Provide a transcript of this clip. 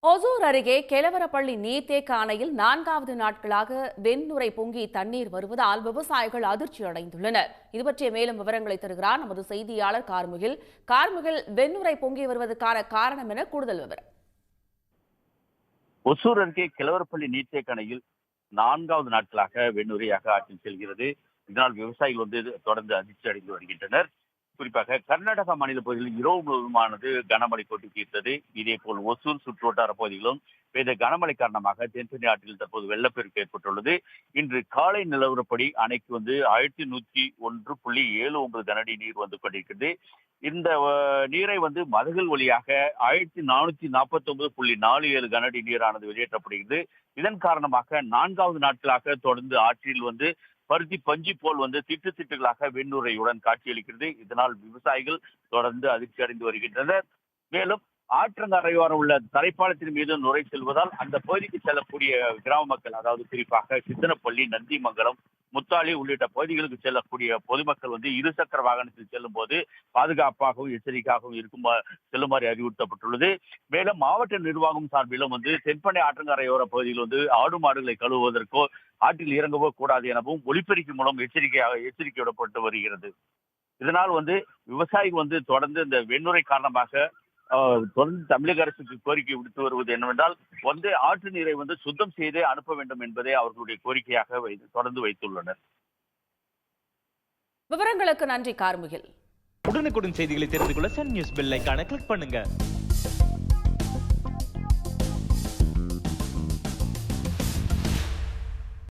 ஒசூர் அருகே கெலவரப்பள்ளி நீர்த்தேக்க அணையில் 4வது நாட்களாக வெண்நுரை பொங்கி தண்ணீர் வருவதால் விவசாயிகள் அதிர்ச்சி அடைந்துள்ளனர். இதுபற்றிய மேலும் விவரங்களை தருகிறார் நமது செய்தியாளர் கார்முகில். வெண்நுரை பொங்கி வருவதற்கான காரணம் என கூடுதல் விவரம். ஒசூர் அருகே கிழவரப்பள்ளி நீர்த்தேக்க அணையில் 4வது நாட்களாக வெண்ணுரையாக ஆற்றில் செல்கிறது. இதனால் விவசாயிகள் தொடர்ந்து அதிர்ச்சி அடைந்து வருகின்றனர். குறிப்பாக கர்நாடகா மாநில பகுதிகளில் இரவு முழுவதுமானது கனமழை கொட்டி தீர்த்தது. இதே போல் ஒசூர் சுற்றுவட்டார பகுதிகளும் பெய்த கனமழை காரணமாக தென்பெண்ணை ஆற்றில் தற்போது வெள்ளப்பெருக்கு ஏற்பட்டுள்ளது. இன்று காலை நிலவரப்படி அணைக்கு 1101.79 கனஅடி நீர் வந்து கொண்டிருக்கிறது. இந்த நீரை மதகுகள் வழியாக 1449.47 கனஅடி நீரானது வெளியேற்றப்படுகிறது. இதன் காரணமாக 4வது நாட்களாக தொடர்ந்து ஆற்றில் பருத்தி பஞ்சு போல் திட்டு திட்டுகளாக வெண்ணுரையுடன் காட்சியளிக்கிறது. இதனால் விவசாயிகள் தொடர்ந்து அதிர்ச்சி அடைந்து வருகின்றனர். மேலும் ஆற்றங்கரையோரம் உள்ள தரைப்பாலத்தின் மீது நுரை செல்வதால் அந்த பகுதிக்கு செல்லக்கூடிய கிராம மக்கள், அதாவது குறிப்பாக சித்தனப்பள்ளி, நந்திமங்கலம், முத்தாளி உள்ளிட்ட பகுதிகளுக்கு செல்லக்கூடிய பொதுமக்கள் இருசக்கர வாகனத்தில் செல்லும் போது பாதுகாப்பாகவும் எச்சரிக்கையாகவும் செல்லுமாறு அறிவுறுத்தப்பட்டுள்ளது. மேலும் மாவட்ட நிர்வாகம் சார்பிலும் தென்பெண்ணை ஆற்றங்கரையோர பகுதியில் ஆடு மாடுகளை கழுவுவதற்கோ ஆற்றில் இறங்கவோ கூடாது எனவும் ஒலிபெருக்கி மூலம் எச்சரிக்கையிடப்பட்டு வருகிறது. இதனால் விவசாயிகள் தொடர்ந்து இந்த வெண்ணுரை காரணமாக தொடர்ந்து தமிழக அரசுக்கு கோரிக்கை விடுத்து வருவது என்னவென்றால் ஆற்று நீரை சுத்தம் செய்தே அனுப்ப வேண்டும் என்பதை அவர்களுடைய கோரிக்கையாக தொடர்ந்து வைத்துள்ளனர். விவரங்களுக்கு நன்றி கார்முகில். உடனுக்குடன் செய்திகளை தெரிந்து கொள்ள சன் நியூஸ் பெல் ஐகானை கிளிக் பண்ணுங்க.